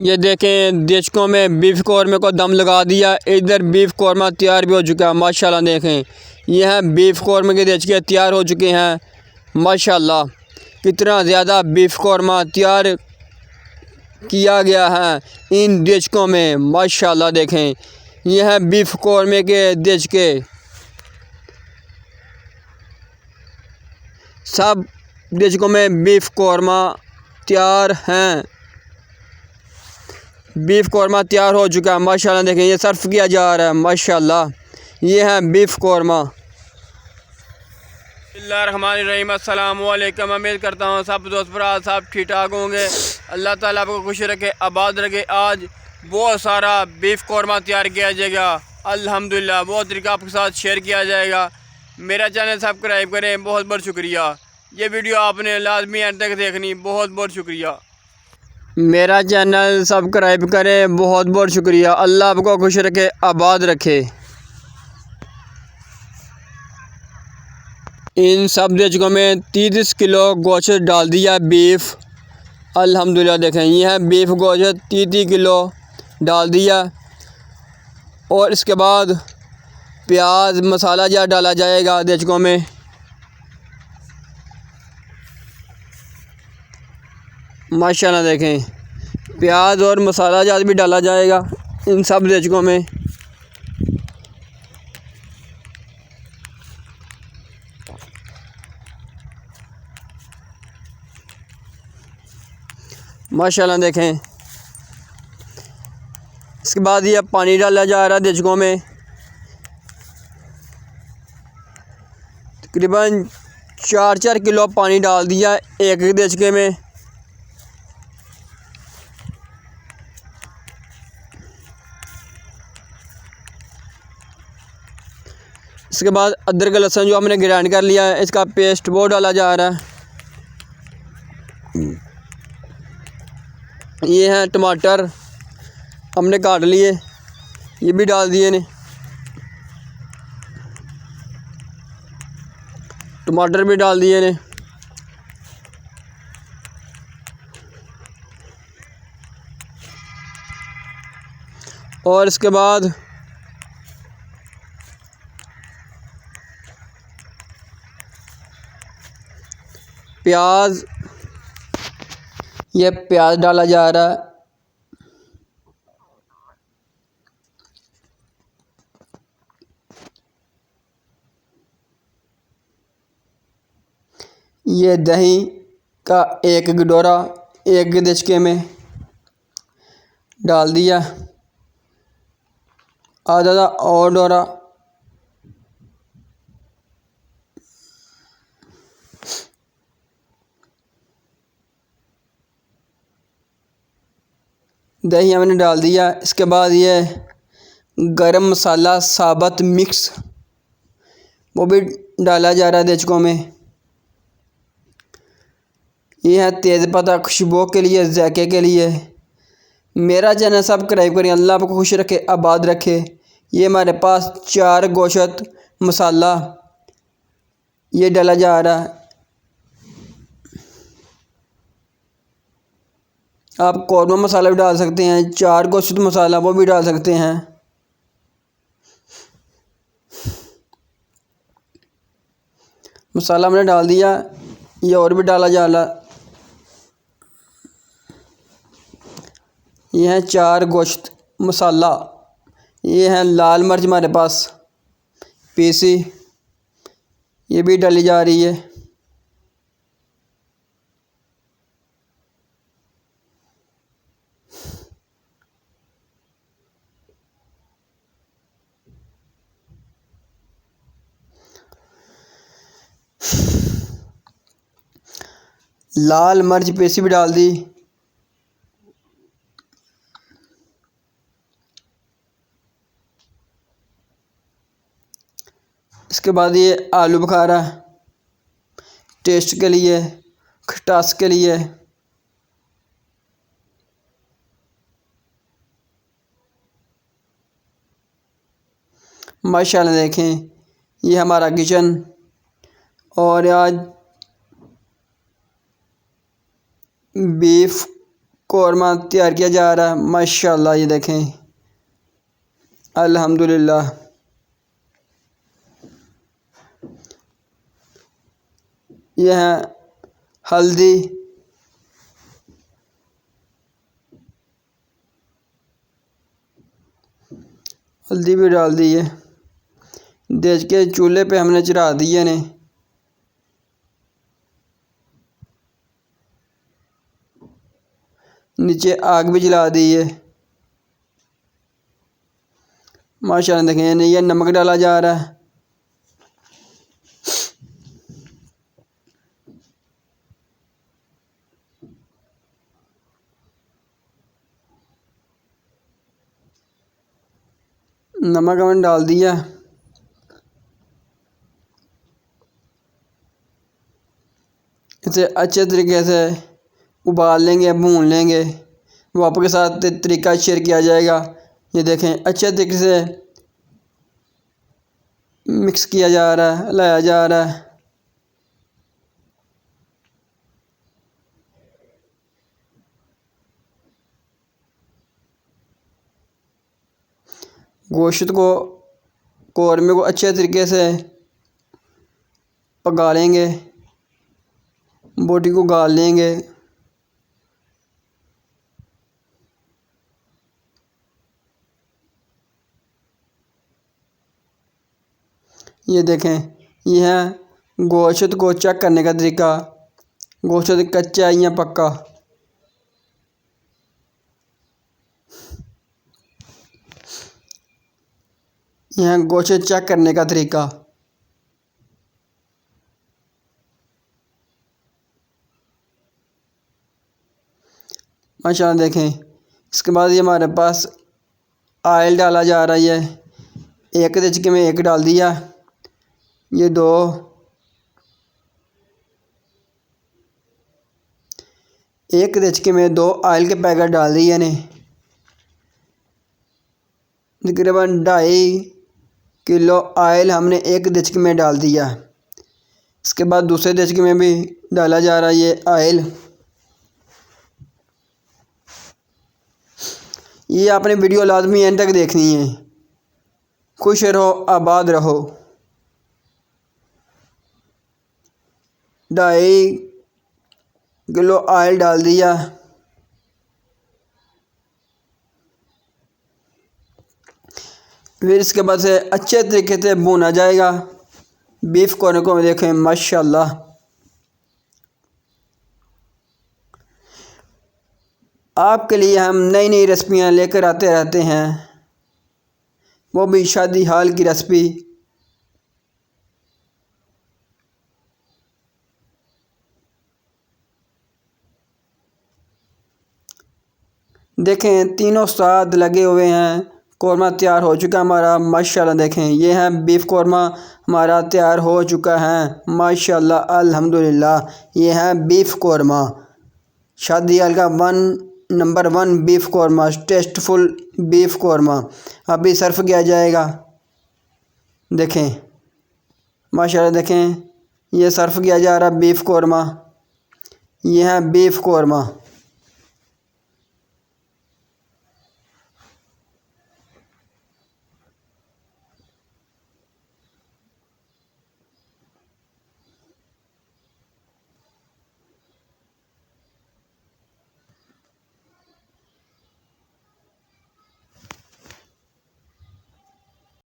ये देखें देचकों में बीफ कौरमे को दम लगा दिया। इधर बीफ कौरमा तैयार भी हो चुका है माशाल्लाह। देखें यह हैं बीफ कौरमे के देचके तैयार हो चुके हैं माशाल्लाह। कितना ज़्यादा बीफ कौरमा तैयार किया गया है इन देचकों में माशाल्लाह। देखें यह हैं बीफ कौरमे के देचके, सब देचकों में बीफ कौरमा तैयार हैं। बीफ कौरमा तैयार हो चुका है माशाल्लाह। देखें ये सर्व किया जा रहा है माशाल्लाह। ये है बीफ कौरमा। बिस्मिल्लाहिर्रहमानिर्रहीम। अस्सलामु अलैकुम। उम्मीद करता हूँ सब दोस्त भरा सब ठीक ठाक होंगे। अल्लाह ताला आपको खुश रखे, आबाद रखे। आज बहुत सारा बीफ कौरमा तैयार किया जाएगा अल्हम्दुलिल्लाह। बहुत तरीका आपके साथ शेयर किया जाएगा। मेरा चैनल सब्सक्राइब करें। बहुत बहुत शुक्रिया। ये वीडियो आपने लाजमी एंड तक देखनी। बहुत बहुत शुक्रिया। मेरा चैनल सब्सक्राइब करें। बहुत बहुत शुक्रिया। अल्लाह आपको खुश रखे, आबाद रखे। इन सब देचकों में 30 किलो गोश्त डाल दिया बीफ अल्हम्दुलिल्लाह। देखें यह है बीफ गोश्त 30 किलो डाल दिया। और इसके बाद प्याज मसाला जार डाला जाएगा देचकों में। माशाल्लाह देखें प्याज और मसाला जार भी डाला जाएगा इन सब देचकों में। माशाल्लाह देखें इसके बाद ये पानी डाला जा रहा है देचकों में। तकरीबन 4 किलो पानी डाल दिया एक एक देचके में। इसके बाद अदरक लहसुन जो हमने ग्राइंड कर लिया है इसका पेस्ट वो डाला जा रहा है। ये हैं टमाटर हमने काट लिए, ये भी डाल दिए ने। टमाटर भी डाल दिए ने। और इसके बाद प्याज, ये प्याज डाला जा रहा है। ये दही का एक कटोरा एक देचके में डाल दिया। आधा और डोरा दही हमने डाल दिया। इसके बाद ये गरम मसाला साबुत मिक्स वो भी डाला जा रहा है देचकों में। ये है तेज़पत्ता खुशबू के लिए, जायके के लिए। मेरा चैनल सब्सक्राइब करें। अल्लाह आपको खुश रखे, आबाद रखे। ये हमारे पास 4 गोश्त मसाला ये डाला जा रहा है। आप कौरमा मसाला भी डाल सकते हैं, 4 गोश्त मसाला वो भी डाल सकते हैं। मसाला हमने डाल दिया, ये और भी डाला जा रहा। ये हैं 4 गोश्त मसाला। ये है लाल मिर्च हमारे पास पीसी, ये भी डाली जा रही है। लाल मिर्च पीसी भी डाल दी। इसके बाद ये आलू बुखारा टेस्ट के लिए, खटास के लिए। माशाल्लाह देखें ये हमारा किचन। और आज बीफ कौरमा तैयार किया जा रहा है। माशाल्लाह ये देखें, अल्हम्दुलिल्लाह। यह है हल्दी, हल्दी भी डाल दी है। देख के चूल्हे पे हमने चढ़ा दिए ने। नीचे आग भी जला दी है। माशाल्लाह देखें, ये नमक डाला जा रहा है। नमक हमने डाल दिया। इसे अच्छे तरीके से उबाल लेंगे, भून लेंगे। वो आपके साथ तरीका शेयर किया जाएगा। ये देखें, अच्छे तरीके से मिक्स किया जा रहा है, लाया जा रहा है। गोश्त को, कौरमे को अच्छे तरीके से पका लेंगे, बोटी को गाल लेंगे। ये देखें, यह है गोश्त को चेक करने का तरीका। गोश्त कच्चा है या पक्का। यह है गोश्त चेक करने का तरीका। माशाल्लाह देखें, इसके बाद ये हमारे पास ऑयल डाला जा रहा है। एक देचके में एक डाल दिया, ये दो, एक देचके में दो ऑयल के पैकेट डाल दिए ने। तकरीबन 2.5 किलो ऑयल हमने एक देचके में डाल दिया। इसके बाद दूसरे देचके में भी डाला जा रहा है ये ऑयल। ये आपने वीडियो लाजमी एंड तक देखनी है। खुश रहो, आबाद रहो। 2.5 किलो ऑयल डाल दिया। फिर इसके बाद से अच्छे तरीके से भुना जाएगा। बीफ कौरमे को देखें, माशाल्लाह। आपके लिए हम नई नई रेसिपियाँ लेकर आते रहते हैं, वो भी शादी हाल की रेसिपी। देखें, तीनों साथ लगे हुए हैं। कौरमा तैयार हो चुका हमारा, माशाल्लाह। देखें, ये है बीफ कौरमा हमारा तैयार हो चुका है, माशाल्लाह, अल्हम्दुलिल्लाह। ये है बीफ कौरमा, शादी हाल का number 1 beef korma, tasteful beef korma. अभी सर्व किया जाएगा। देखें, माशाल्लाह देखें, ये सर्व किया जा रहा बीफ कौरमा। ये है बीफ कौरमा।